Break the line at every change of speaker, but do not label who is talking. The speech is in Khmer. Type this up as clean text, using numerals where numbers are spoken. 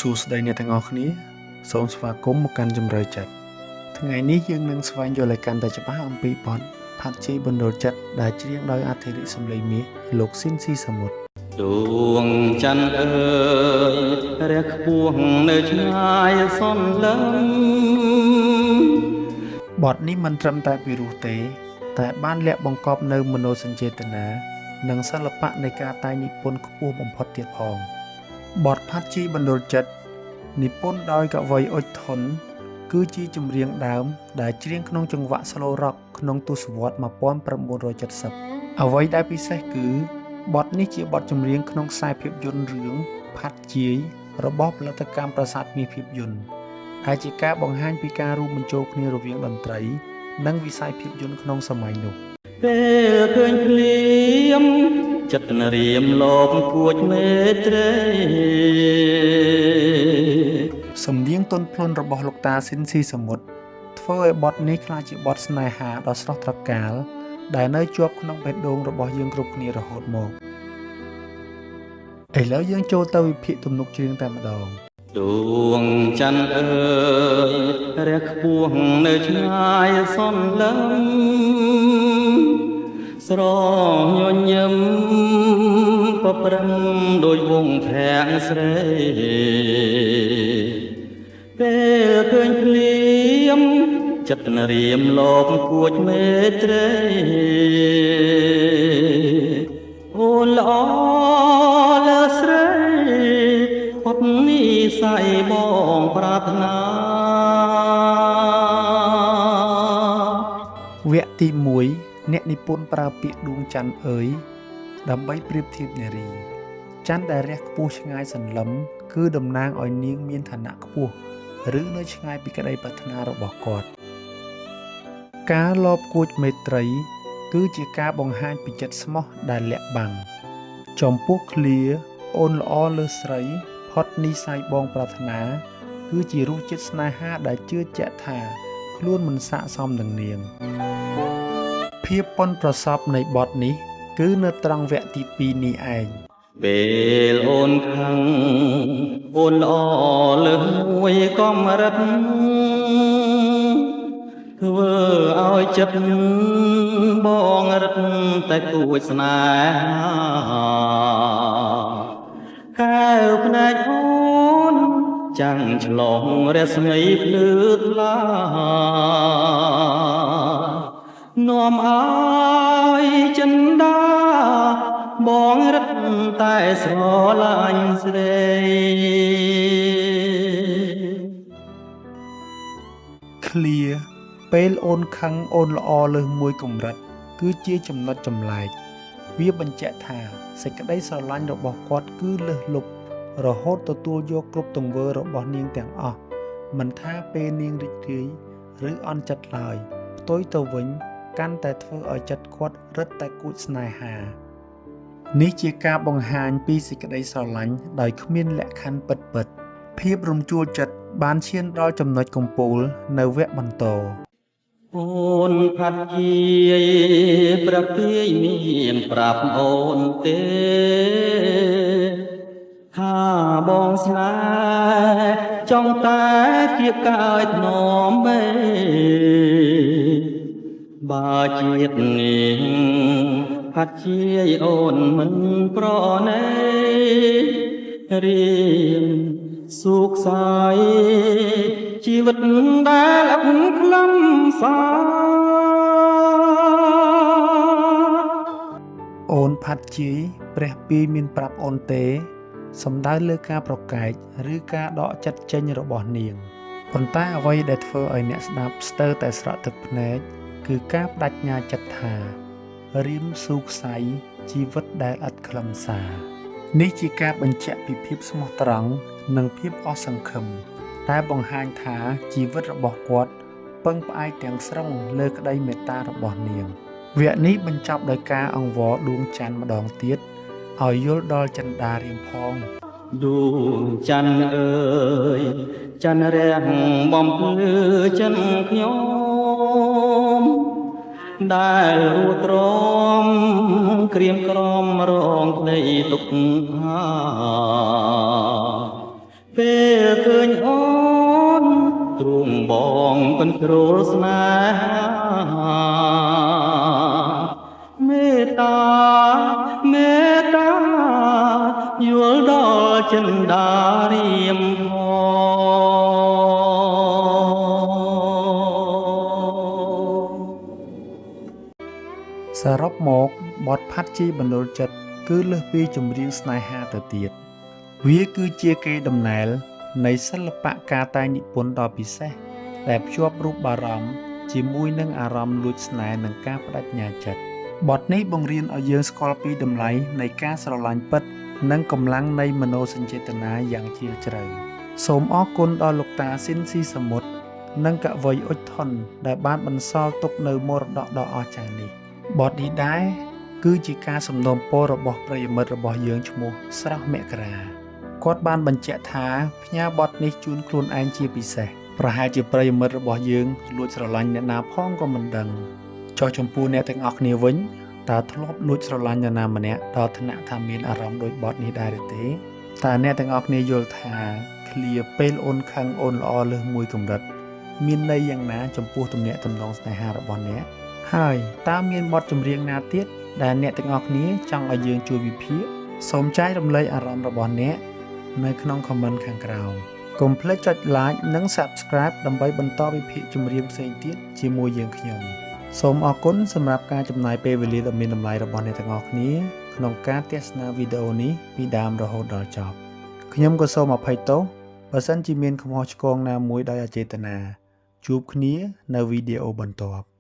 សួស្តីអ្នកទាំងអស់គ្នាសូមស្វាគមន៍មកកាន់ជំរឿចិត្តថ្ងៃនេះយើងនឹងស្វែងយល់ឲ្យកាន់តែច្បាស់អំពីបទផាត់ជ័យបណ្ដុលចិត្តដែលច្រៀងដោយអធិរិសម្លេងមាសលោកស៊ីនស៊ីសមុទ្រ
ដួងច័ន្ទអើយរះខ្ពស់នៅឆ្ងាយសន្លឹម
បទនេះមិនត្រឹមតែពីរោះទេតែបានលាក់បង្កប់នៅមនោសញ្ចេតនានិងសិល្បៈនៃការតែងនិពន្ធខ្ពស់បំផុតទៀតផងបទផាត់ជ័យបណ្ដុលចិត្តនិពន្ធដោយកវីអុចធុនគឺជាចម្រៀងដើមដែលច្រៀងក្នុងចង្វាក់ Slow Rock ក្នុងទសវត្សរ៍ 1970 អ្វីដែលពិសេសគឺបទនេះជាបទចម្រៀងក្នុងខ្សែភាពយន្តរឿងផាត់ជ័យរបស់ផលិតកម្មប្រាសាទមាសភាពយន្តដែលជាការបង្ហាញពីការរួមបញ្ចូលគ្នារវាងតន្ត្រីនិងវិស័យភាពយន្តក្នុងសម័យនោះ
ពេលឃើញភ្លៀមចិត្តរៀមលោបគួចមេត្រី
សំនៀងទន់ភ្លន់របស់លោកតាស៊ីនស៊ីសមុទ្រធ្វើឲ្យបទនេះក្លាយជាបទស្នេហាដ៏ស្រស់ត្រកាលដែលនៅជាប់ក្នុងបេះដូងរបស់យើងគ្រប់គ្នារហូតមកឥឡូវយើងចូលទៅវិភាគទំនុកច្រៀងតែម្ដង
ដួងច័ន្ទអើយរះខ្ពស់នៅឆ្ងាយសន្លឹមស្រញញឹមបប្រឹងដោយវងភាំងស្រីពេលឃើញភ្លៀមចិត្តរៀមលោបគួចមេត្រីអូនល្អលើស្រីផុតនិស័យបងប្រាថ្នា
វគ្គទី1អ្នកនិពន្ធប្រើពាក្យដួងច័ន្ទអើយដើម្បីប្រៀបធៀបនារីច័ន្ទដែលរះខ្ពស់ឆ្ងាយសន្លឹមគឺតំណាងឲ្យនាងមានឋានៈខ្ពស់ឬនៅឆ្ងាយពីក្តីប្រាថ្នារបស់គាត់ការលបគួចមេត្រីគឺជាការបង្ហាញពីចិត្តស្មោះដែលលាក់បាំងចំពោះឃ្លាអូនល្អលើស្រីផុតនិស័យបងប្រាថ្នាគឺជារសជាតិស្នេហាដែលជឿជាក់ថាខ្លួនមិនស័ក្តិសមនឹងនាងភាពប៉ុនប្រសពនៃបទនេះគឺនៅត្រង់វគ្គទី2នេះឯង
ពេលអូនខឹងអូនល្អលើសមួយកំរិតធ្វើឲ្យចិត្តបងរិតតែគួចស្នេហាកែវភ្នែកអូនចាំងឆ្លងរស្មីភ្លឺថ្លានាំឲ្យចិន្តាបងរិតតែស្រឡាញ់ស្រី
ឃ្លាពេលអូនខឹងអូនល្អលើសមួយកម្រិតគឺជាចំណុចចម្លែកវាបញ្ជាក់ថាសេចក្តីស្រឡាញ់របស់គាត់គឺលើសលប់រហូតទទួលយកគ្រប់ទង្វើរបស់នាងទាំងអស់មិនថាពេលនាងរីករាយឬអន់ចិត្តឡើយផ្ទុយទៅវិញកាន់តែធ្វើឲ្យចិត្តគាត់រឹតតែគួចស្នេហានេះជាការបង្ហាញពីសេចក្តីស្រឡាញ់ដោយគ្មានលក្ខខណ្ឌពិតៗភាពរំជួលចិត្តបានឈានដល់ចំណុចកំពូលនៅវគ្គបន្ត
អូនផាត់ជាយប្រពាយមានប្រាប់អូនទេថាបងស្នេហ៍ចង់តែជាកាយធ្នមមេបើជាតិនេះផាត់ជាយអូនមិនប្រណីរៀមសុខសាយជីវិតដែលអឹងខ្លឹមសា
អូនផាត់ជាយព្រះពីមានប្រាប់អូនទេសំដៅលើការប្រកែកឬការដកចិត្តចេញរបស់នាងប៉ុន្តែអ្វីដែលធ្វើឲ្យអ្នកស្ដាប់ស្ទើរតែស្រក់ទឹកភ្នែកគឺការបដិញ្ញាចិត្តថារៀមស៊ូខ្សៃជីវិតដែលឥតខ្លឹមសារនេះជាការបញ្ជាក់ពីភាពស្មោះត្រង់និងភាពអស់សង្ឃឹមតែបង្ហាញថាជីវិតរបស់គាត់ពឹងផ្អែកទាំងស្រុងលើក្តីមេត្តារបស់នាងវគ្គនេះបញ្ចប់ដោយការអង្វរដួងច័ន្ទម្ដងទៀតឲ្យយល់ដល់ចិន្តារៀមផង
ដួងច័ន្ទអើយច័ន្ទរះបំភ្លឺចិនខ្ញុំដែលរួទ្រាំក្រៀមក្រំរងភ្នែកទុកហា ពេលឃើញអូនទ្រូងបងពិនគ្រូលស្នេហាមេត្តាមេត្តាយល់ដល់ចិន្តារៀមផង
សរុបមកបទផាត់ជីបណ្ដុលចិត្តគឺលើសពីចម្រៀងស្នេហាទៅទៀតវាគឺជាកេរដំណែលនៃសិល្បៈការតែងនិពន្ធដ៏ពិសេសដែលភ្ជាប់រូបអារម្មណ៍ជាមួយនឹងអារម្មណ៍លួចស្នេហ៍និងការបដិញ្ញាចិត្តបទនេះបង្រៀនឲ្យយើងស្គាល់ពីតម្លៃនៃការស្រឡាញ់ពិតនិងកម្លាំងនៃមនោសញ្ចេតនាយ៉ាងជ្រាលជ្រៅសូមអរគុណដល់លោកតាស៊ីនស៊ីសមុទ្រនិងកវីអ៊ុចថុនដែលបានបន្សល់ទុកនូវមរតកដ៏អស្ចារ្យនេះបទនេះដែរគឺជាការសំណូមពររបស់ប្រិយមិត្តរបស់យើងឈ្មោះស្រស់មករាគាត់បានបញ្ជាក់ថាផ្ញើបទនេះជូនខ្លួនឯងជាពិសេសប្រហែលជាប្រិយមិត្តរបស់យើងលួចស្រឡាញ់អ្នកណាផងក៏មិនដឹងចុះចំពោះអ្នកទាំងអស់គ្នាវិញតើធ្លាប់លួចស្រឡាញ់នរណាម្នាក់ដល់ថ្នាក់ថាមានអារម្មណ៍ដូចបទនេះដែរឬទេតើអ្នកទាំងអស់គ្នាយល់ថាឃ្លាពេលអូនខឹងអូនល្អលើសមួយកម្រិតមានន័យយ៉ាងណាចំពោះទំនាក់ទំនងស្នេហារបស់អ្នកហើយតើមានបទចម្រៀងណាទៀតដែលអ្នកទាំងអស់គ្នាចង់ឲ្យយើងជួយវិភាគសូមចែករំលែកអារម្មណ៍របស់អ្នកនៅក្នុង comment ខាងក្រោមកុំភ្លេចចុច like និង subscribe ដើម្បីបន្តវិភាគចម្រៀងផ្សេងទៀតជាមួយយើងខ្ញុំសូមអរគុណសម្រាប់ការចំណាយពេលវេលាដ៏មានតម្លៃរបស់អ្នកទាំងអស់គ្នាក្នុងការទស្សនាវីដេអូនេះពីដើមរហូតដល់ចប់ខ្ញុំក៏សូមអភ័យទោសបើសិនជាមានកំហុសឆ្គងណាមួយដោយអចេតនាជួបគ្នានៅវីដេអូបន្ទាប់